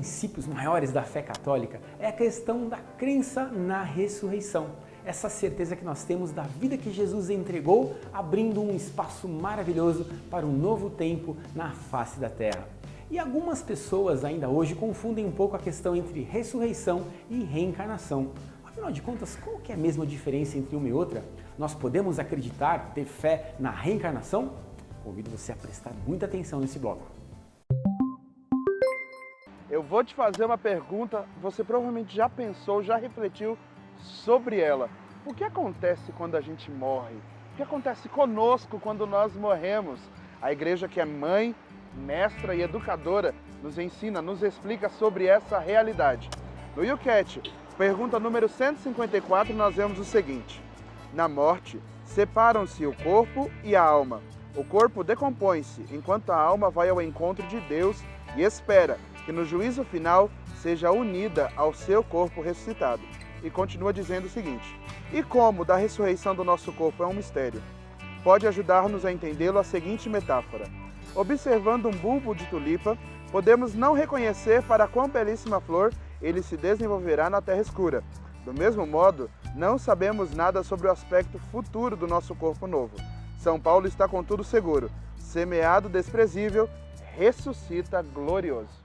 princípios maiores da fé católica é a questão da crença na ressurreição. Essa certeza que nós temos da vida que Jesus entregou, abrindo um espaço maravilhoso para um novo tempo na face da terra. E algumas pessoas ainda hoje confundem um pouco a questão entre ressurreição e reencarnação. Afinal de contas, qual que é a mesma diferença entre uma e outra? Nós podemos acreditar, ter fé na reencarnação? Convido você a prestar muita atenção nesse bloco. Eu vou te fazer uma pergunta, você provavelmente já pensou, já refletiu sobre ela. O que acontece quando a gente morre? O que acontece conosco quando nós morremos? A igreja, que é mãe, mestra e educadora, nos ensina, nos explica sobre essa realidade. No YouCat, pergunta número 154, nós vemos o seguinte: na morte, separam-se o corpo e a alma. O corpo decompõe-se, enquanto a alma vai ao encontro de Deus e espera que no juízo final seja unida ao seu corpo ressuscitado. E continua dizendo o seguinte: e como da ressurreição do nosso corpo é um mistério, pode ajudar-nos a entendê-lo a seguinte metáfora. Observando um bulbo de tulipa, podemos não reconhecer para quão belíssima flor ele se desenvolverá na terra escura. Do mesmo modo, não sabemos nada sobre o aspecto futuro do nosso corpo novo. São Paulo está contudo seguro: semeado desprezível, ressuscita glorioso.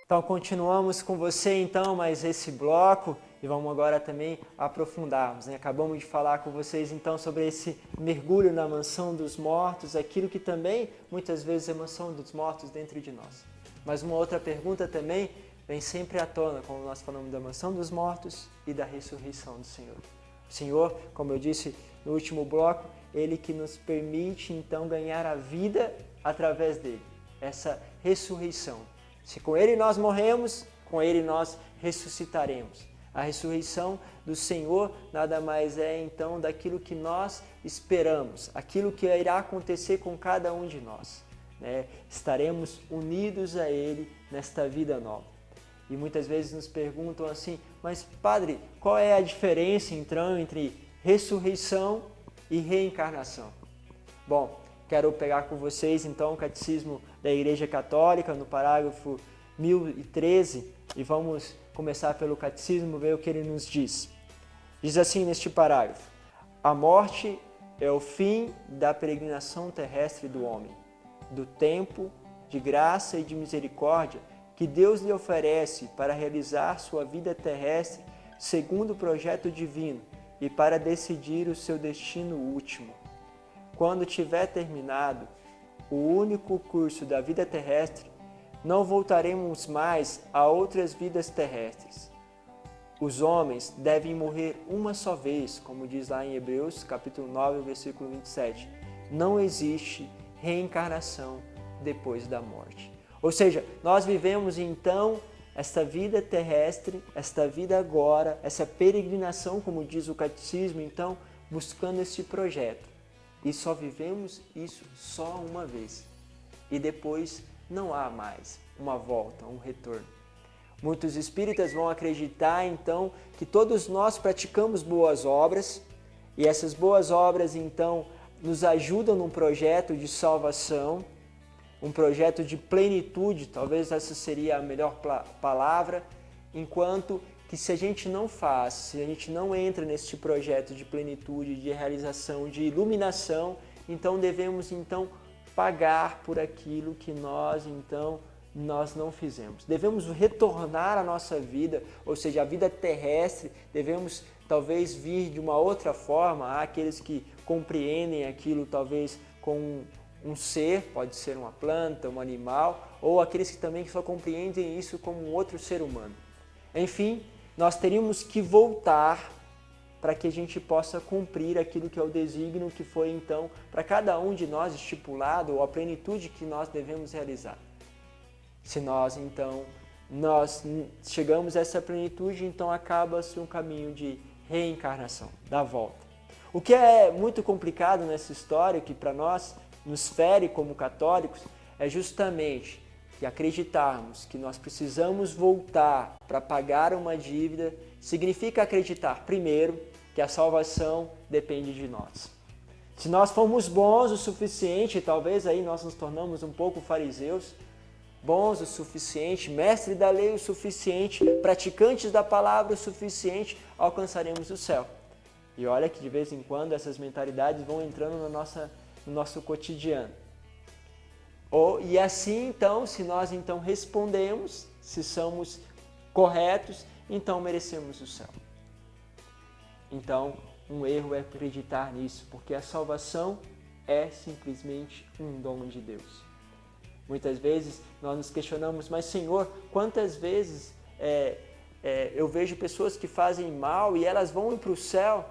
Então continuamos com você então mais esse bloco e vamos agora também aprofundarmos, né? Acabamos de falar com vocês então sobre esse mergulho na mansão dos mortos, aquilo que também muitas vezes é mansão dos mortos dentro de nós. Mas uma outra pergunta também vem sempre à tona quando nós falamos da mansão dos mortos e da ressurreição do Senhor. O Senhor, como eu disse no último bloco, Ele que nos permite então ganhar a vida através dele, essa ressurreição. Se com Ele nós morremos, com Ele nós ressuscitaremos. A ressurreição do Senhor nada mais é então daquilo que nós esperamos, aquilo que irá acontecer com cada um de nós, né? Estaremos unidos a Ele nesta vida nova. E muitas vezes nos perguntam assim: mas padre, qual é a diferença então entre ressurreição e reencarnação? Bom, quero pegar com vocês então o Catecismo da Igreja Católica no parágrafo 1013 e vamos começar pelo Catecismo, ver o que ele nos diz. Diz assim neste parágrafo: a morte é o fim da peregrinação terrestre do homem, do tempo de graça e de misericórdia que Deus lhe oferece para realizar sua vida terrestre segundo o projeto divino e para decidir o seu destino último. Quando tiver terminado o único curso da vida terrestre, não voltaremos mais a outras vidas terrestres. Os homens devem morrer uma só vez, como diz lá em Hebreus, capítulo 9, versículo 27. Não existe reencarnação depois da morte. Ou seja, nós vivemos então esta vida terrestre, esta vida agora, essa peregrinação, como diz o Catecismo, então, buscando este projeto. E só vivemos isso só uma vez. E depois não há mais uma volta, um retorno. Muitos espíritas vão acreditar, então, que todos nós praticamos boas obras e essas boas obras, então, nos ajudam num projeto de salvação, um projeto de plenitude, talvez essa seria a melhor palavra, enquanto que se a gente não faz, se a gente não entra neste projeto de plenitude, de realização, de iluminação, então devemos então pagar por aquilo que nós não fizemos. Devemos retornar à nossa vida, ou seja, a vida terrestre, devemos talvez vir de uma outra forma. Há aqueles que compreendem aquilo talvez com um ser, pode ser uma planta, um animal, ou aqueles que também só compreendem isso como um outro ser humano. Enfim, nós teríamos que voltar para que a gente possa cumprir aquilo que é o desígnio que foi então para cada um de nós estipulado, ou a plenitude que nós devemos realizar. Se nós chegamos a essa plenitude, então acaba-se um caminho de reencarnação, da volta. O que é muito complicado nessa história, que para nós nos fere como católicos, é justamente que acreditarmos que nós precisamos voltar para pagar uma dívida, significa acreditar, primeiro, que a salvação depende de nós. Se nós formos bons o suficiente, talvez aí nós nos tornamos um pouco fariseus, bons o suficiente, mestre da lei o suficiente, praticantes da palavra o suficiente, alcançaremos o céu. E olha que de vez em quando essas mentalidades vão entrando no nosso cotidiano. E assim, então, se nós então respondemos, se somos corretos, então merecemos o céu. Então, um erro é acreditar nisso, porque a salvação é simplesmente um dom de Deus. Muitas vezes nós nos questionamos, mas Senhor, quantas vezes eu vejo pessoas que fazem mal e elas vão ir para o céu?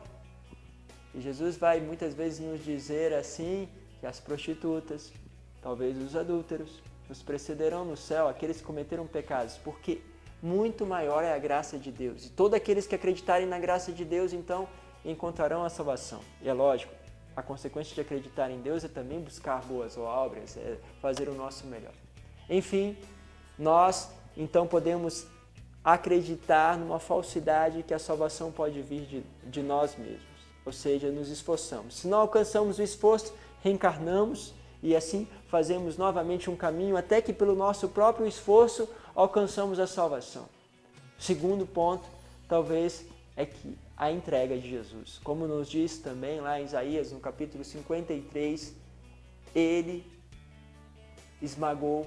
E Jesus vai muitas vezes nos dizer assim, que as prostitutas, talvez os adúlteros, nos precederão no céu, aqueles que cometeram pecados, porque muito maior é a graça de Deus. E todos aqueles que acreditarem na graça de Deus, então, encontrarão a salvação. E é lógico, a consequência de acreditar em Deus é também buscar boas obras, é fazer o nosso melhor. Enfim, nós então podemos acreditar numa falsidade que a salvação pode vir de nós mesmos, ou seja, nos esforçamos. Se não alcançamos o esforço, reencarnamos e assim fazemos novamente um caminho até que pelo nosso próprio esforço alcançamos a salvação. Segundo ponto, talvez, é que a entrega de Jesus. Como nos diz também lá em Isaías, no capítulo 53, ele esmagou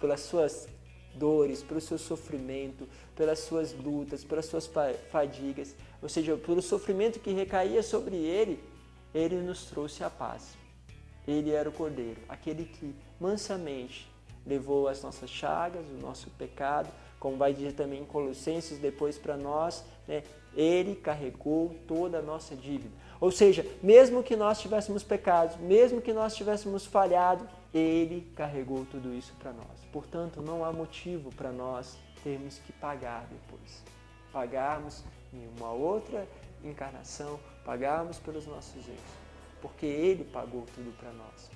pelas suas dores, pelo seu sofrimento, pelas suas lutas, pelas suas fadigas, ou seja, pelo sofrimento que recaía sobre ele, ele nos trouxe a paz. Ele era o Cordeiro, aquele que mansamente levou as nossas chagas, o nosso pecado, como vai dizer também em Colossenses depois para nós, né? Ele carregou toda a nossa dívida. Ou seja, mesmo que nós tivéssemos pecados, mesmo que nós tivéssemos falhado, ele carregou tudo isso para nós. Portanto, não há motivo para nós termos que pagar depois. Pagarmos em uma outra encarnação, pagarmos pelos nossos erros, porque ele pagou tudo para nós.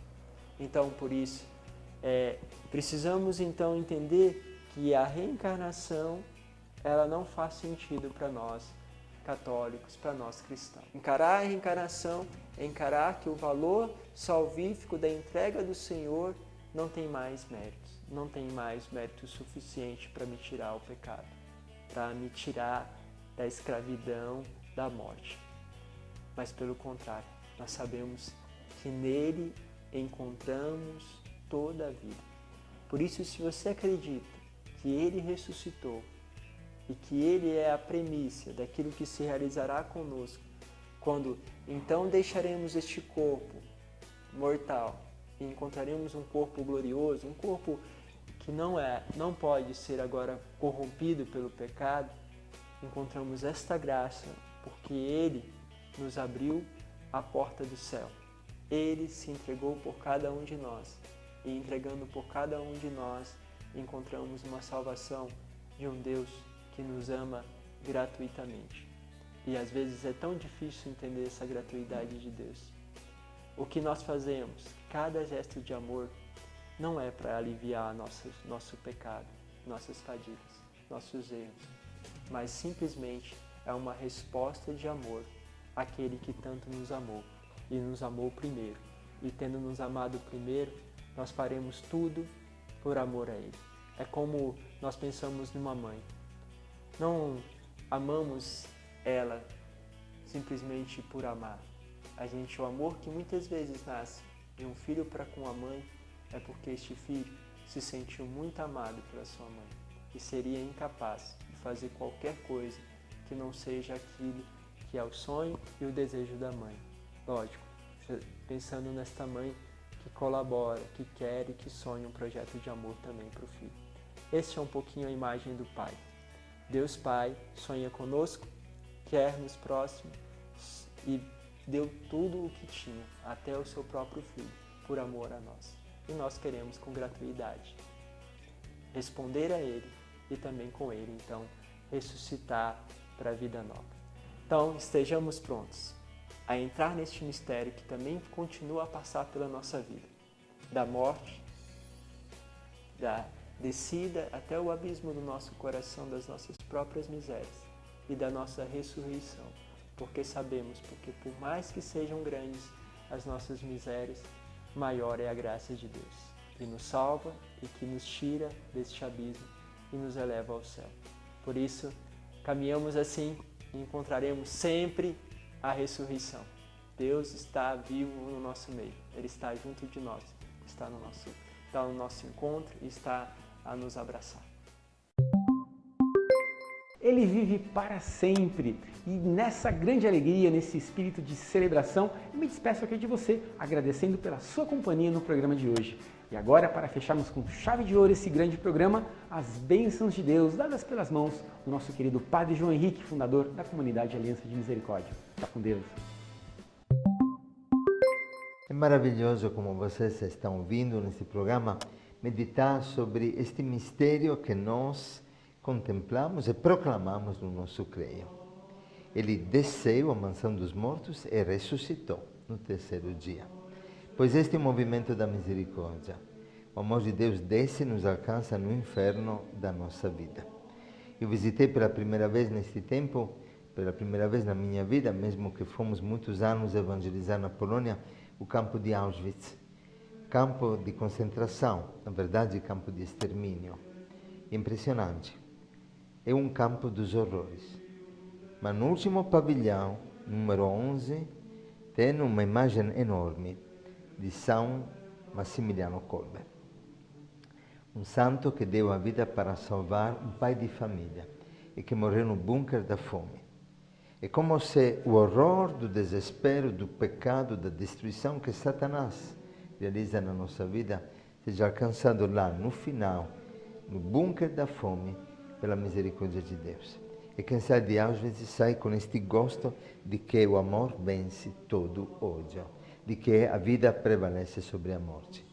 Então, por isso, precisamos então entender que a reencarnação ela não faz sentido para nós católicos, para nós cristãos. Encarar a reencarnação é encarar que o valor salvífico da entrega do Senhor não tem mais méritos, não tem mais mérito suficiente para me tirar o pecado, para me tirar da escravidão, da morte. Mas pelo contrário, nós sabemos que nele encontramos toda a vida. Por isso, se você acredita que ele ressuscitou e que ele é a premissa daquilo que se realizará conosco, quando então deixaremos este corpo mortal e encontraremos um corpo glorioso, um corpo que não pode ser agora corrompido pelo pecado, encontramos esta graça porque ele nos abriu a porta do céu. Ele se entregou por cada um de nós e entregando por cada um de nós encontramos uma salvação de um Deus que nos ama gratuitamente. E às vezes é tão difícil entender essa gratuidade de Deus. O que nós fazemos, cada gesto de amor, não é para aliviar nosso pecado, nossas fadigas, nossos erros, mas simplesmente é uma resposta de amor àquele que tanto nos amou e nos amou primeiro. E tendo nos amado primeiro, nós faremos tudo por amor a Ele. É como nós pensamos numa mãe. Não amamos ela simplesmente por amar. O amor que muitas vezes nasce de um filho para com a mãe é porque este filho se sentiu muito amado pela sua mãe e seria incapaz de fazer qualquer coisa que não seja aquilo que é o sonho e o desejo da mãe. Lógico, pensando nesta mãe que colabora, que quer e que sonha um projeto de amor também para o filho. Este é um pouquinho a imagem do Pai. Deus Pai sonha conosco, quer-nos próximo e deu tudo o que tinha, até o seu próprio Filho, por amor a nós. E nós queremos com gratuidade responder a Ele e também com Ele, então, ressuscitar para a vida nova. Então, estejamos prontos a entrar neste mistério que também continua a passar pela nossa vida, da morte, da descida até o abismo do nosso coração, das nossas próprias misérias e da nossa ressurreição, porque sabemos, porque por mais que sejam grandes as nossas misérias, maior é a graça de Deus. que nos salva e que nos tira deste abismo e nos eleva ao céu. Por isso, caminhamos assim e encontraremos sempre a ressurreição. Deus está vivo no nosso meio, Ele está junto de nós, está no nosso encontro e está a nos abraçar. Ele vive para sempre e nessa grande alegria, nesse espírito de celebração, eu me despeço aqui de você, agradecendo pela sua companhia no programa de hoje. E agora, para fecharmos com chave de ouro esse grande programa, as bênçãos de Deus dadas pelas mãos do nosso querido Padre João Henrique, fundador da comunidade Aliança de Misericórdia. Fica com Deus. É maravilhoso, como vocês estão ouvindo nesse programa, meditar sobre este mistério que nós contemplamos e proclamamos no nosso creio. Ele desceu à mansão dos mortos e ressuscitou no terceiro dia. Pois este é o movimento da misericórdia. O amor de Deus desce e nos alcança no inferno da nossa vida. Eu visitei pela primeira vez neste tempo, pela primeira vez na minha vida, mesmo que fomos muitos anos evangelizar na Polônia, o campo de Auschwitz. Campo de concentração, na verdade campo de extermínio. Impressionante. É um campo dos horrores. Mas no último pavilhão, número 11, tem uma imagem enorme de São Massimiliano Kolbe, um santo que deu a vida para salvar um pai de família e que morreu no bunker da fome. É como se o horror do desespero, do pecado, da destruição que Satanás realiza na nossa vida seja alcançado lá no final, no bunker da fome, pela misericórdia de Deus. E quem sai de Auschwitz sai com este gosto de que o amor vence todo ódio, de que a vida prevalece sobre a morte.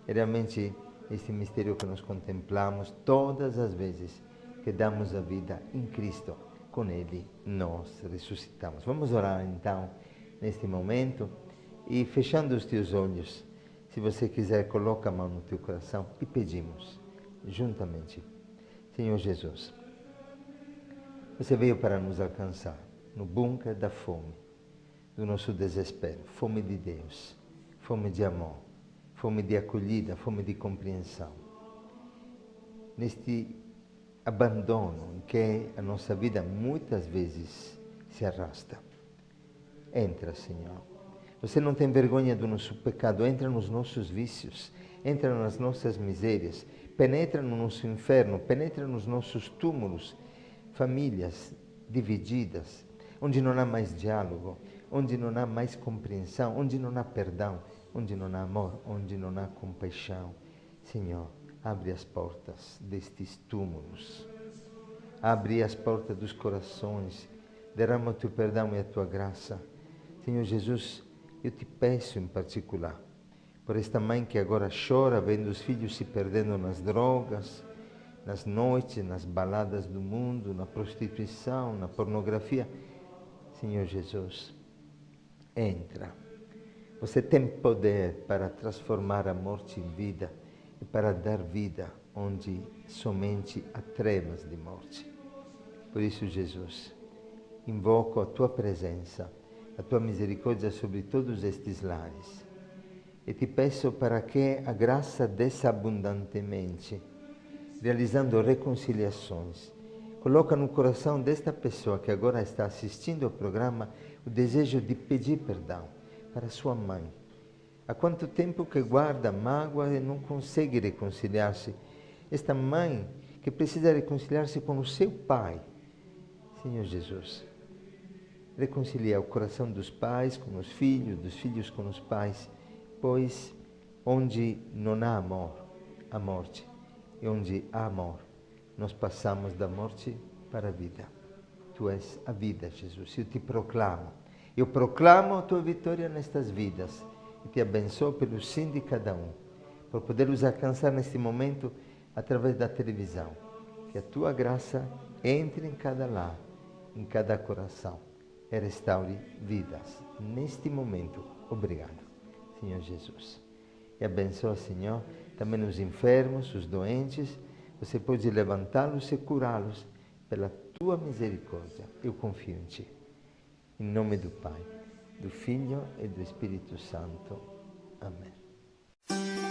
É realmente este mistério que nós contemplamos todas as vezes que damos a vida em Cristo. Com Ele nós ressuscitamos. Vamos orar então neste momento e fechando os teus olhos, se você quiser, coloca a mão no teu coração e pedimos juntamente. Senhor Jesus, você veio para nos alcançar no bunker da fome, do nosso desespero, fome de Deus, fome de amor, fome de acolhida, fome de compreensão. Neste abandono em que a nossa vida muitas vezes se arrasta. Entra, Senhor. Você não tem vergonha do nosso pecado, entra nos nossos vícios, entra nas nossas misérias, penetra no nosso inferno, penetra nos nossos túmulos, famílias divididas, onde não há mais diálogo, onde não há mais compreensão, onde não há perdão, onde não há amor, onde não há compaixão. Senhor, abre as portas destes túmulos, abre as portas dos corações, derrama o teu perdão e a tua graça. Senhor Jesus, eu te peço em particular, por esta mãe que agora chora vendo os filhos se perdendo nas drogas, nas noites, nas baladas do mundo, na prostituição, na pornografia. Senhor Jesus, entra. Você tem poder para transformar a morte em vida e para dar vida onde somente há trevas de morte. Por isso, Jesus, invoco a tua presença, a tua misericórdia sobre todos estes lares. E te peço para que a graça desça abundantemente, realizando reconciliações. Coloca no coração desta pessoa que agora está assistindo ao programa o desejo de pedir perdão para sua mãe. Há quanto tempo que guarda mágoa e não consegue reconciliar-se? Esta mãe que precisa reconciliar-se com o seu pai. Senhor Jesus, reconcilia o coração dos pais com os filhos, dos filhos com os pais, pois onde não há amor, há morte. E onde há amor, nós passamos da morte para a vida. Tu és a vida, Jesus. Eu te proclamo. Eu proclamo a tua vitória nestas vidas. E te abençoo pelo sim de cada um, por poder os alcançar neste momento através da televisão. Que a tua graça entre em cada lar, em cada coração e restaure vidas. Neste momento, obrigado, Senhor Jesus. E abençoa, Senhor, também os enfermos, os doentes. Você pode levantá-los e curá-los pela tua misericórdia. Eu confio em ti. Em nome do Pai, do Filho e do Espírito Santo. Amém.